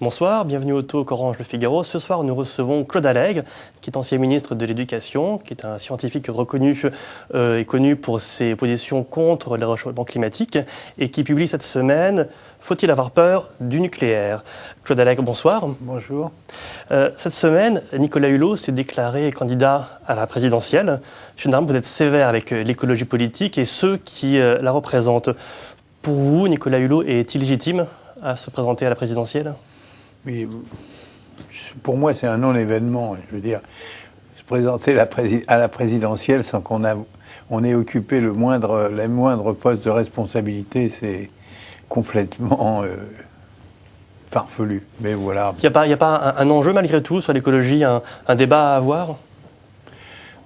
Bonsoir, bienvenue au Talk Orange Le Figaro. Ce soir, nous recevons Claude Allègre, qui est ancien ministre de l'Éducation, qui est un scientifique reconnu et connu pour ses positions contre le réchauffement climatique et qui publie cette semaine « Faut-il avoir peur du nucléaire ?» Claude Allègre, bonsoir. Bonjour. Cette semaine, Nicolas Hulot s'est déclaré candidat à la présidentielle. Généralement, vous êtes sévère avec l'écologie politique et ceux qui la représentent. Pour vous, Nicolas Hulot est-il légitime à se présenter à la présidentielle ? Mais pour moi, c'est un non-événement. Je veux dire, se présenter à la présidentielle sans qu'on ait occupé les moindres postes de responsabilité, c'est complètement farfelu. Mais voilà. Il n'y a pas un enjeu malgré tout sur l'écologie, un débat à avoir ?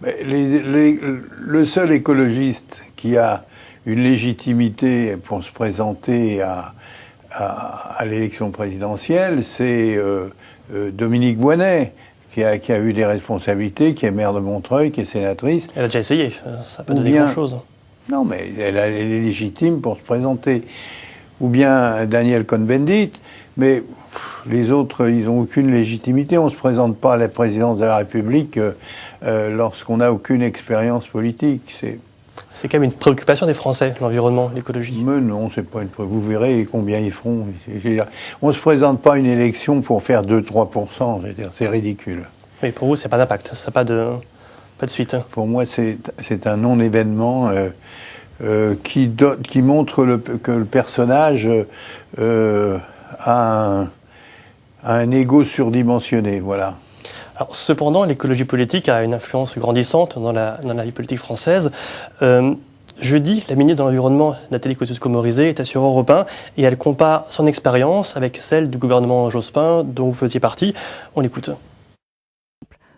Mais le seul écologiste qui a une légitimité pour se présenter à l'élection présidentielle, c'est Dominique Voynet, qui a eu des responsabilités, qui est maire de Montreuil, qui est sénatrice. Elle a déjà essayé, ça n'a pas donné grand-chose. Non, mais elle est légitime pour se présenter. Ou bien Daniel Cohn-Bendit, mais les autres, ils n'ont aucune légitimité. On ne se présente pas à la présidence de la République lorsqu'on n'a aucune expérience politique. C'est quand même une préoccupation des Français, l'environnement, l'écologie. Mais non, c'est pas une préoccupation. Vous verrez combien ils feront. On ne se présente pas à une élection pour faire 2-3%. C'est ridicule. Mais pour vous, c'est pas d'impact, ça n'a pas de suite. Pour moi, c'est un non-événement qui montre que le personnage a un ego surdimensionné. Voilà. Alors, cependant, l'écologie politique a une influence grandissante dans la vie politique française. Jeudi, la ministre de l'Environnement, Nathalie Kosciusko-Morizet, était sur Europe 1 et elle compare son expérience avec celle du gouvernement Jospin dont vous faisiez partie. On l'écoute.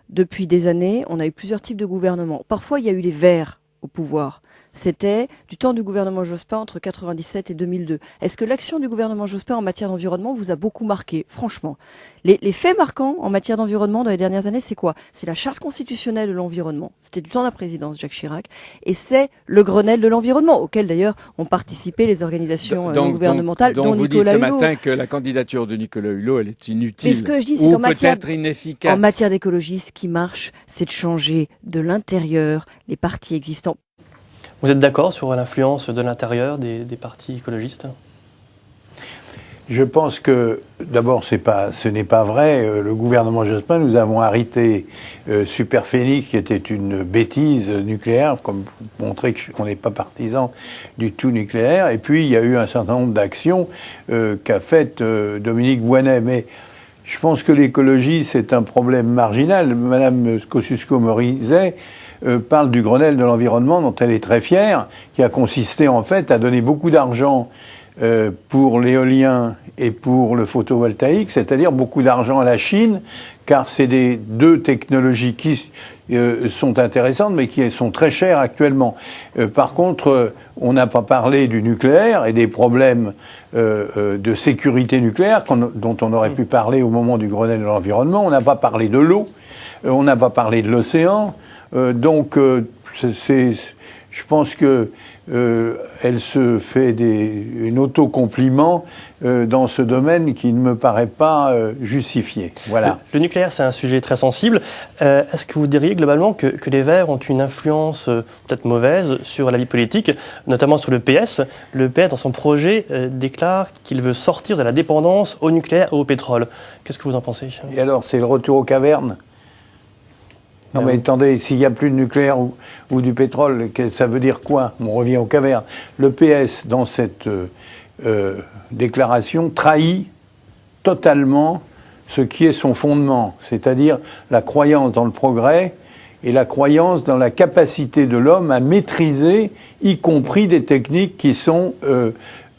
Depuis des années, on a eu plusieurs types de gouvernements. Parfois, il y a eu les Verts au pouvoir. C'était du temps du gouvernement Jospin entre 1997 et 2002. Est-ce que l'action du gouvernement Jospin en matière d'environnement vous a beaucoup marqué, franchement? Les faits marquants en matière d'environnement dans les dernières années, c'est quoi? C'est la charte constitutionnelle de l'environnement. C'était du temps de la présidence Jacques Chirac. Et c'est le Grenelle de l'environnement, auquel d'ailleurs ont participé les organisations gouvernementales, dont Nicolas Hulot. Donc vous dites ce matin que la candidature de Nicolas Hulot, elle est inutile. Mais ce que je dis, c'est qu'en peut-être inefficace. En matière d'écologie, ce qui marche, c'est de changer de l'intérieur les partis existants. Vous êtes d'accord sur l'influence de l'intérieur des partis écologistes ? Je pense que, d'abord, ce n'est pas vrai. Le gouvernement Jospin, nous avons arrêté Superphénix, qui était une bêtise nucléaire, comme pour montrer qu'on n'est pas partisan du tout nucléaire. Et puis, il y a eu un certain nombre d'actions qu'a faites Dominique Voynet. Mais je pense que l'écologie, c'est un problème marginal. Madame Kosciusko-Morizet parle du Grenelle de l'environnement dont elle est très fière, qui a consisté en fait à donner beaucoup d'argent pour l'éolien et pour le photovoltaïque, c'est-à-dire beaucoup d'argent à la Chine, car c'est deux technologies qui sont intéressantes, mais qui sont très chères actuellement. Par contre, on n'a pas parlé du nucléaire et des problèmes de sécurité nucléaire dont on aurait pu parler au moment du Grenelle de l'environnement. On n'a pas parlé de l'eau, on n'a pas parlé de l'océan. Donc, je pense que elle se fait un autocompliment dans ce domaine qui ne me paraît pas justifié. Voilà. Le nucléaire, c'est un sujet très sensible. Est-ce que vous diriez globalement que les Verts ont une influence peut-être mauvaise sur la vie politique, notamment sur le PS ? Le PS, dans son projet, déclare qu'il veut sortir de la dépendance au nucléaire et au pétrole. Qu'est-ce que vous en pensez ? Et alors, c'est le retour aux cavernes ? Non mais attendez, s'il n'y a plus de nucléaire ou du pétrole, ça veut dire quoi? On revient aux cavernes. Le PS, dans cette déclaration, trahit totalement ce qui est son fondement, c'est-à-dire la croyance dans le progrès et la croyance dans la capacité de l'homme à maîtriser, y compris des techniques qui ont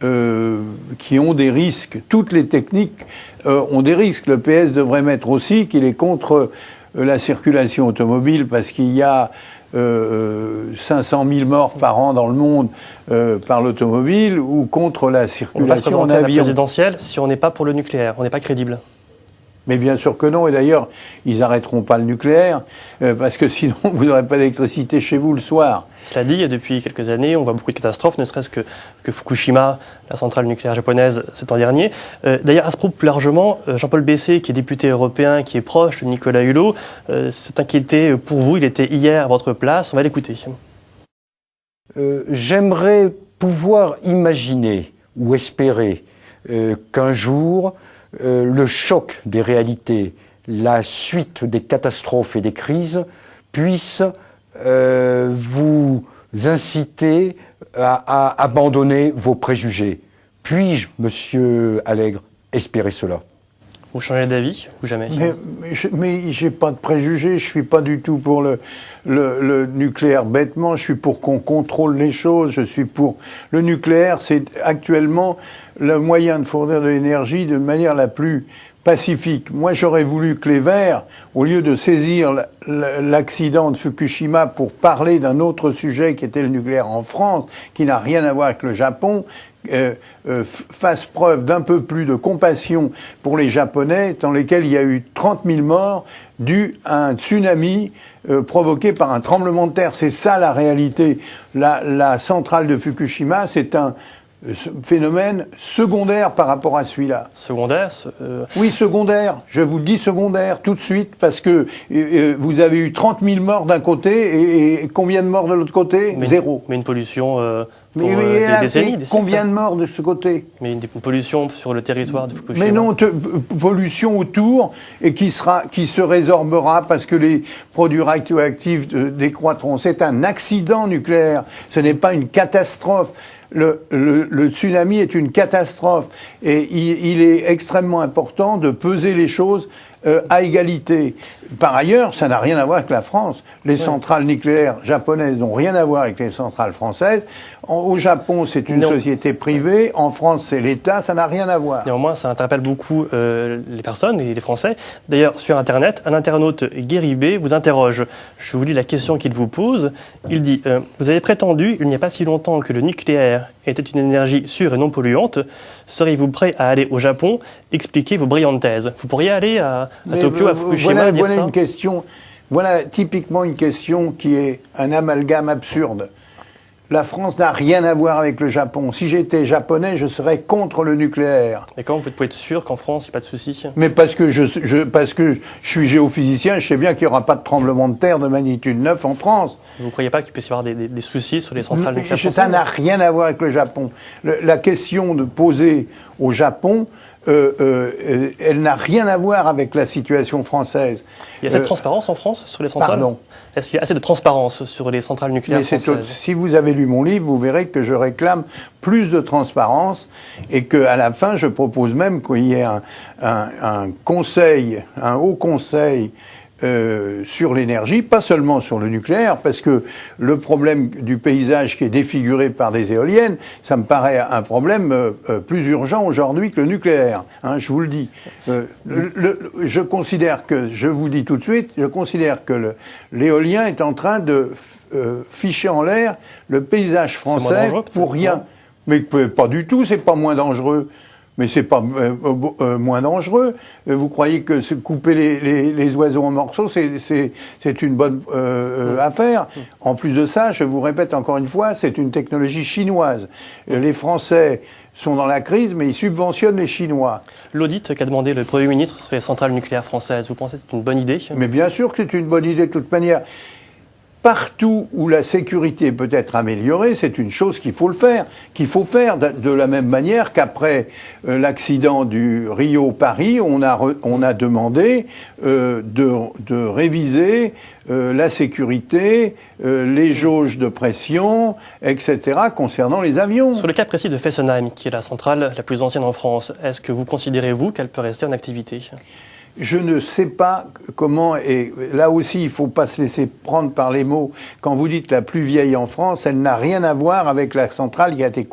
des risques. Toutes les techniques ont des risques. Le PS devrait mettre aussi qu'il est contre la circulation automobile parce qu'il y a 500 000 morts par an dans le monde par l'automobile ou contre la circulation en avion. On va se présenter à la présidentielle si on n'est pas pour le nucléaire, on n'est pas crédible. Mais bien sûr que non, et d'ailleurs, ils n'arrêteront pas le nucléaire, parce que sinon, vous n'aurez pas d'électricité chez vous le soir. Cela dit, depuis quelques années, on voit beaucoup de catastrophes, ne serait-ce que Fukushima, la centrale nucléaire japonaise, cet an dernier. D'ailleurs, à ce propos, plus largement, Jean-Paul Bessé, qui est député européen, qui est proche de Nicolas Hulot, s'est inquiété pour vous. Il était hier à votre place. On va l'écouter. J'aimerais pouvoir imaginer ou espérer qu'un jour, le choc des réalités, la suite des catastrophes et des crises puisse vous inciter à abandonner vos préjugés. Puis-je, monsieur Allègre, espérer cela? Vous changez d'avis ou jamais? Mais j'ai pas de préjugés, je suis pas du tout pour le nucléaire bêtement, je suis pour qu'on contrôle les choses, je suis pour... Le nucléaire, c'est actuellement le moyen de fournir de l'énergie de manière la plus pacifique. Moi, j'aurais voulu que les Verts, au lieu de saisir l'accident de Fukushima pour parler d'un autre sujet qui était le nucléaire en France, qui n'a rien à voir avec le Japon, fasse preuve d'un peu plus de compassion pour les Japonais, dans lesquels il y a eu 30 000 morts dû à un tsunami provoqué par un tremblement de terre. C'est ça la réalité. La centrale de Fukushima, c'est un phénomène secondaire par rapport à celui-là. Secondaire Oui, secondaire. Je vous le dis secondaire tout de suite, parce que vous avez eu 30 000 morts d'un côté et combien de morts de l'autre côté? Zéro. Mais une pollution pour des décennies, des combien siècles. de morts de ce côté? Mais une pollution sur le territoire de Fukushima. Mais non, pollution autour et qui se résorbera parce que les produits radioactifs décroîtront. C'est un accident nucléaire. Ce n'est pas une catastrophe. Le tsunami est une catastrophe et il est extrêmement important de peser les choses à égalité. Par ailleurs, ça n'a rien à voir avec la France. Les centrales nucléaires japonaises n'ont rien à voir avec les centrales françaises. Au Japon, c'est une société privée. En France, c'est l'État. Ça n'a rien à voir. Néanmoins, ça interpelle beaucoup les personnes et les Français. D'ailleurs, sur Internet, un internaute, Guéribé, vous interroge. Je vous lis la question qu'il vous pose. Il dit vous avez prétendu, il n'y a pas si longtemps, que le nucléaire était une énergie sûre et non polluante. Seriez-vous prêt à aller au Japon expliquer vos brillantes thèses? Vous pourriez aller à Tokyo, à Fukushima, dire ça? Une question, voilà typiquement une question qui est un amalgame absurde. La France n'a rien à voir avec le Japon. Si j'étais japonais, je serais contre le nucléaire. Mais comment vous pouvez être sûr qu'en France, il n'y a pas de souci? Mais parce que je suis géophysicien, je sais bien qu'il n'y aura pas de tremblement de terre de magnitude 9 en France. Vous ne croyez pas qu'il puisse y avoir des soucis sur les centrales nucléaires françaises? Ça n'a rien à voir avec le Japon. La question de poser au Japon, elle n'a rien à voir avec la situation française. Il y a cette transparence en France sur les centrales? Pardon? Est-ce qu'il y a assez de transparence sur les centrales nucléaires françaises? Si vous avez lu mon livre, vous verrez que je réclame plus de transparence et qu'à la fin, je propose même qu'il y ait un conseil, un haut conseil sur l'énergie, pas seulement sur le nucléaire, parce que le problème du paysage qui est défiguré par des éoliennes, ça me paraît un problème plus urgent aujourd'hui que le nucléaire, hein, je vous le dis. Je considère que, je vous dis tout de suite, je considère que l'éolien est en train de ficher en l'air le paysage français pour rien. Mais pas du tout, c'est pas moins dangereux. Mais c'est pas moins dangereux. Vous croyez que couper les oiseaux en morceaux, c'est une bonne affaire. En plus de ça, je vous répète encore une fois, c'est une technologie chinoise. Les Français sont dans la crise, mais ils subventionnent les Chinois. L'audit qu'a demandé le Premier ministre sur les centrales nucléaires françaises, vous pensez que c'est une bonne idée? Mais bien sûr que c'est une bonne idée de toute manière. Partout où la sécurité peut être améliorée, c'est une chose qu'il faut faire de la même manière qu'après l'accident du Rio-Paris, on a demandé de réviser la sécurité, les jauges de pression, etc., concernant les avions. Sur le cas précis de Fessenheim, qui est la centrale la plus ancienne en France, est-ce que vous considérez, vous, qu'elle peut rester en activité? Je ne sais pas comment, et là aussi il ne faut pas se laisser prendre par les mots. Quand vous dites la plus vieille en France, elle n'a rien à voir avec la centrale qui a été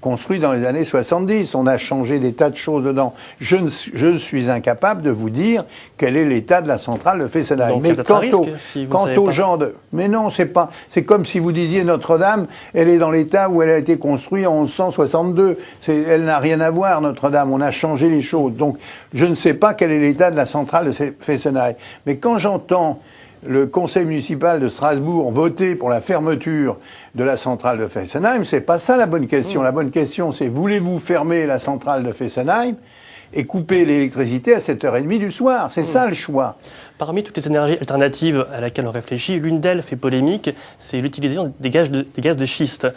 construite dans les années 70. On a changé des tas de choses dedans. Je suis incapable de vous dire quel est l'état de la centrale de Fessenheim. Donc, mais quant aux gens de... Mais non, c'est pas... C'est comme si vous disiez Notre-Dame, elle est dans l'état où elle a été construite en 1162. Elle n'a rien à voir, Notre-Dame. On a changé les choses. Donc, je ne sais pas quel est l'état de la centrale de Fessenheim. Mais quand j'entends le conseil municipal de Strasbourg voter pour la fermeture de la centrale de Fessenheim, c'est pas ça la bonne question. La bonne question, c'est voulez-vous fermer la centrale de Fessenheim et couper l'électricité à 7h30 du soir? C'est ça le choix. Parmi toutes les énergies alternatives à laquelle on réfléchit, l'une d'elles fait polémique, c'est l'utilisation des gaz de schiste.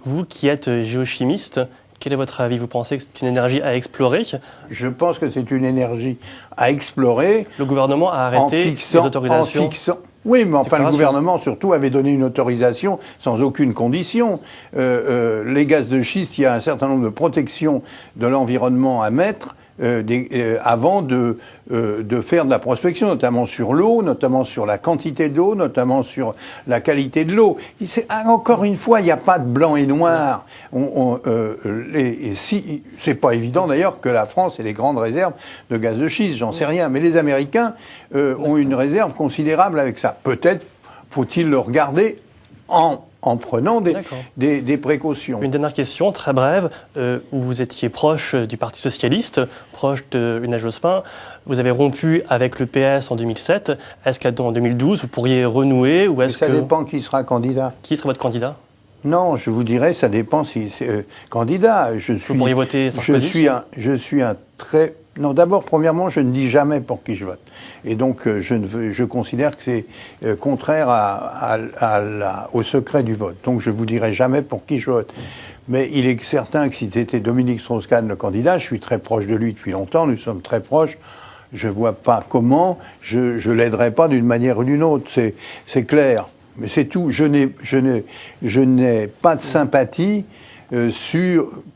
Vous qui êtes géochimiste, quel est votre avis? Vous pensez que c'est une énergie à explorer? Je pense que c'est une énergie à explorer. Le gouvernement a arrêté les autorisations. Oui, mais enfin, le gouvernement, surtout, avait donné une autorisation sans aucune condition. Les gaz de schiste, il y a un certain nombre de protections de l'environnement à mettre avant de faire de la prospection, notamment sur l'eau, notamment sur la quantité d'eau, notamment sur la qualité de l'eau. Encore une fois, il n'y a pas de blanc et noir. C'est pas évident d'ailleurs que la France ait des grandes réserves de gaz de schiste, j'en sais rien. Mais les Américains ont une réserve considérable avec ça. Peut-être faut-il le regarder en prenant des précautions. Une dernière question, très brève. Vous étiez proche du Parti Socialiste, proche de Lionel Jospin. Vous avez rompu avec le PS en 2007. Est-ce qu'en 2012, vous pourriez renouer ou est-ce ça dépend qui sera candidat. Qui sera votre candidat? Non, je vous dirais, ça dépend si c'est candidat. Vous pourriez voter Sarkozy? Je suis un très... Non, d'abord, premièrement, je ne dis jamais pour qui je vote. Et donc, je considère que c'est contraire au secret du vote. Donc, je vous dirai jamais pour qui je vote. Mais il est certain que si c'était Dominique Strauss-Kahn le candidat, je suis très proche de lui depuis longtemps, nous sommes très proches, je vois pas comment je l'aiderais pas d'une manière ou d'une autre. C'est clair. Mais c'est tout. Je n'ai pas de sympathie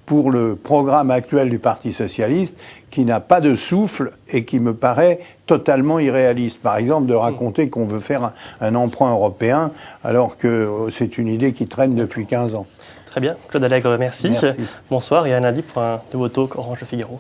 pour le programme actuel du Parti socialiste qui n'a pas de souffle et qui me paraît totalement irréaliste. Par exemple, de raconter qu'on veut faire un emprunt européen alors que c'est une idée qui traîne depuis 15 ans. Très bien. Claude Allègre, merci. Bonsoir et à lundi pour un nouveau talk Orange Le Figaro.